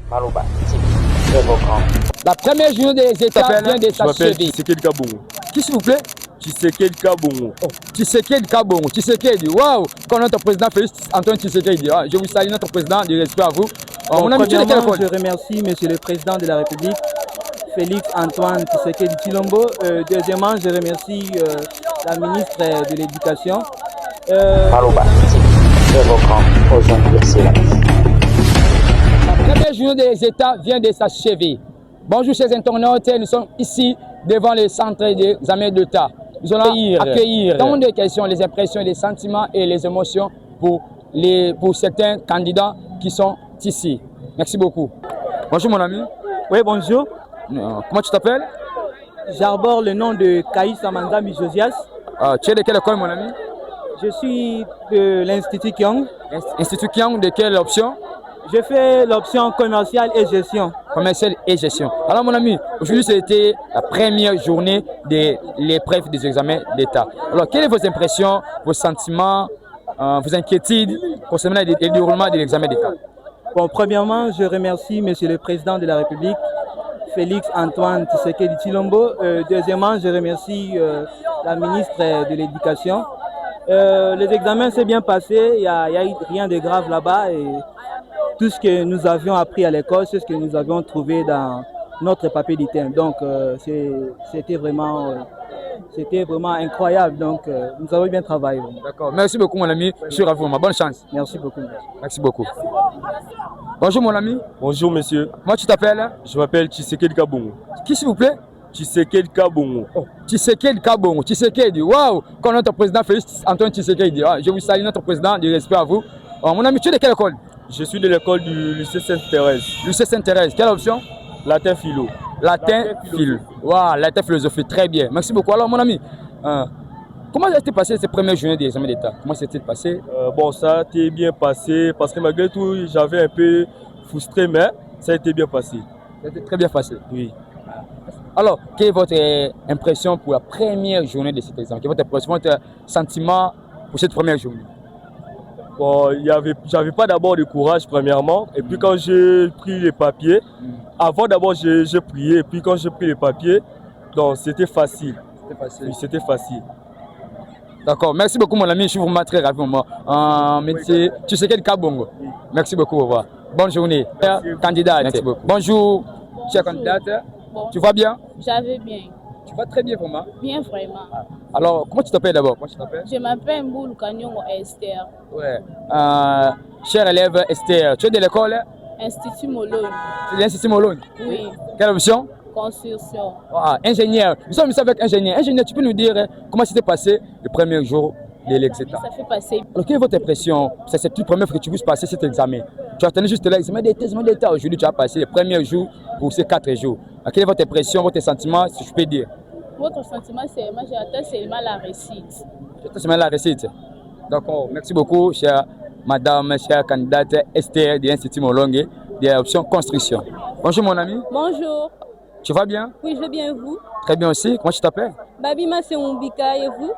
Malouba, très beau camp. La première journée des États vient de Je m'appelle s'achever. Tshisekedi Kabongo. Qui s'il vous plaît? Tshisekedi Kabongo. Oh, Tshisekedi Kabongo. Tshisekedi, waouh! Quand notre président Félix Antoine Tshisekedi, je vous salue notre président, du respect à vous. Mon ami, je remercie Monsieur le Président de la République, Félix Antoine Tshisekedi Tshilombo. Deuxièmement, je remercie la ministre de l'Éducation. Malouba, très beau camp aux jeunes de l'excellence. La première journée des États vient de s'achever. Bonjour chers internautes, nous sommes ici devant le centre d'examen d'État. Nous allons accueillir tant de questions, les impressions, les sentiments et les émotions pour certains candidats qui sont ici. Merci beaucoup. Bonjour mon ami. Oui, bonjour. Comment tu t'appelles? J'arbore le nom de Kaïs Amandami Josias. Tu es de quelle école mon ami? Je suis de l'Institut Kyong. Institut Kyong, de quelle option? Je fais l'option commerciale et gestion. Commerciale et gestion. Alors mon ami, aujourd'hui c'était la première journée de l'épreuve des examens d'État. Alors quelles sont vos impressions, vos sentiments, vos inquiétudes concernant le déroulement de l'examen d'État? Bon, premièrement, je remercie Monsieur le Président de la République, Félix Antoine Tshisekedi Tshilombo. Deuxièmement, je remercie la ministre de l'Éducation. Les examens s'est bien passé, il n'y a rien de grave là-bas et tout ce que nous avions appris à l'école, c'est ce que nous avions trouvé dans notre papier d'item. Donc c'était vraiment incroyable. Donc nous avons bien travaillé. D'accord, merci beaucoup mon ami, je suis ravi, bonne chance. Merci beaucoup. Merci beaucoup. Bonjour mon ami. Bonjour monsieur. Comment tu t'appelles? Je m'appelle Tshisekedi Kabongo. Qui s'il vous plaît? Tshisekedi Kabongo. Oh, Tshisekedi Kabongo. Tshisekedi, waouh! Quand notre président Félix Antoine Tshisekedi, je vous salue notre président, du respect à vous. Mon ami, tu es de quelle école? Je suis de l'école du lycée Sainte-Thérèse. Lycée Sainte-Thérèse, quelle option? Latin philo. Latin philo. Waouh, latin philosophie, très bien. Merci beaucoup. Alors mon ami, comment s'est passé ces premières journées des examens d'État? Comment s'est-il passé? Bon, ça a été bien passé parce que malgré tout, j'avais un peu frustré, mais ça a été bien passé. Ça a été très bien passé. Oui. Alors, quelle est votre impression pour la première journée de cet examen? Quel est votre impression, votre sentiment pour cette première journée? Bon, j'avais pas d'abord de courage premièrement, et puis quand j'ai pris les papiers, avant d'abord j'ai prié, et puis quand j'ai pris les papiers, donc c'était facile. C'était facile. Oui, c'était facile. D'accord, merci beaucoup mon ami, je suis vraiment très ravi. Merci. Tshisekedi Kabongo. Merci beaucoup, au revoir. Bonne journée. Candidate. Merci beaucoup. Bonjour, chère candidate. Bon. Tu vas bien? J'avais bien. Tu vas très bien vraiment. Bien vraiment. Alors, comment tu t'appelles d'abord? Je m'appelle Mboulou Kanyongo Esther. Ouais. Chère élève Esther, tu es de l'école? Institut Mologne. Tu es de l'Institut Mologne? Oui. Quelle option? Construction. Ingénieur. Nous sommes ici avec ingénieur. Ingénieur, tu peux nous dire comment s'était passé le premier jour de l'examen? Ça fait passer. Alors, quelle est votre impression? C'est la première fois que tu puisses passer cet examen. Tu as tenu juste l'examen d'État. Aujourd'hui, tu as passé le premier jour pour ces 4 jours. Alors, quelle est votre impression, votre sentiment, si je peux dire? Votre sentiment, c'est moi, j'attends seulement la réussite. J'attends seulement la réussite. D'accord. Merci beaucoup, chère madame, chère candidate Esther de l'Institut Molongue, de l'option construction. Bonjour, mon ami. Bonjour. Tu vas bien? Oui, je vais bien, vous? Très bien aussi. Comment tu t'appelles? Babima, c'est Mbika, et vous?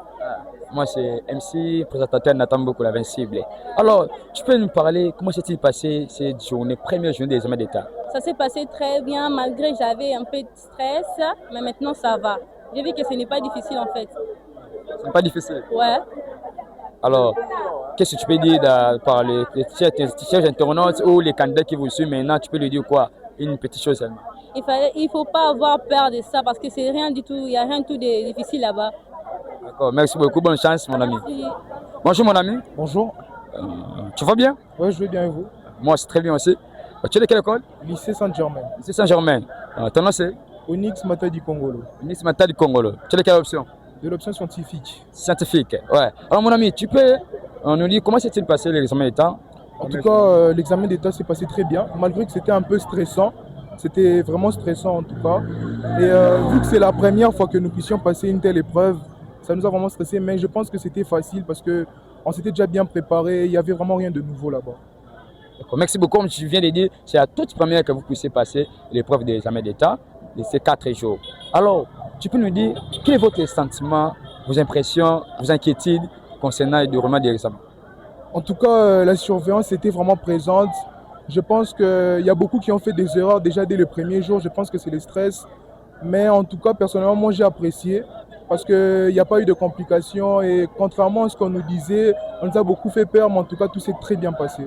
Moi, c'est MC, présentateur Nathan Boko, la Vincible. Alors, tu peux nous parler, comment s'est-il passé cette journée, première journée des examens d'État? Ça s'est passé très bien, malgré j'avais un peu de stress, mais maintenant ça va. J'ai vu que ce n'est pas difficile en fait. Ce n'est pas difficile? Ouais. Alors, qu'est-ce que tu peux dire par les chers internautes ou les candidats qui vous suivent maintenant? Tu peux lui dire quoi? Une petite chose seulement. Il ne faut pas avoir peur de ça parce que c'est rien du tout, il n'y a rien de tout de difficile là-bas. D'accord, merci beaucoup, bonne chance mon ami. Merci. Bonjour mon ami. Bonjour. Tu vas bien? Oui, je vais bien et vous? Moi, c'est très bien aussi. Tu es de quelle école? Lycée Saint-Germain. Lycée Saint-Germain. Ton nom c'est? Onyx Matadi Congolo. Onyx Matadi Congolo. Tu es de quelle option? De l'option scientifique. Scientifique, ouais. Alors mon ami, tu peux nous dire comment s'est-il passé l'examen d'État? En tout cas, l'examen d'État s'est passé très bien, malgré que c'était un peu stressant. C'était vraiment stressant en tout cas. Et vu que c'est la première fois que nous puissions passer une telle épreuve, ça nous a vraiment stressé, mais je pense que c'était facile parce qu'on s'était déjà bien préparé, il n'y avait vraiment rien de nouveau là-bas. Merci beaucoup, comme tu viens de dire, c'est la toute première que vous puissiez passer l'épreuve des examens d'État de ces 4 jours. Alors, tu peux nous dire quel est votre sentiment, vos impressions, vos inquiétudes concernant le déroulement des examens? En tout cas, la surveillance était vraiment présente. Je pense qu'il y a beaucoup qui ont fait des erreurs déjà dès le premier jour. Je pense que c'est le stress. Mais en tout cas, personnellement, moi j'ai apprécié parce qu'il n'y a pas eu de complications. Et contrairement à ce qu'on nous disait, on nous a beaucoup fait peur, mais en tout cas, tout s'est très bien passé.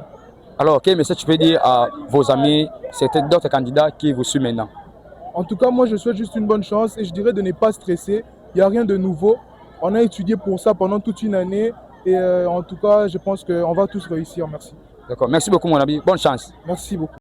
Alors, quel message tu peux dire à vos amis, c'était d'autres candidats qui vous suivent maintenant? En tout cas, moi je souhaite juste une bonne chance et je dirais de ne pas stresser. Il n'y a rien de nouveau. On a étudié pour ça pendant toute une année. Et en tout cas, je pense qu'on va tous réussir. Merci. D'accord. Merci beaucoup, mon ami. Bonne chance. Merci beaucoup.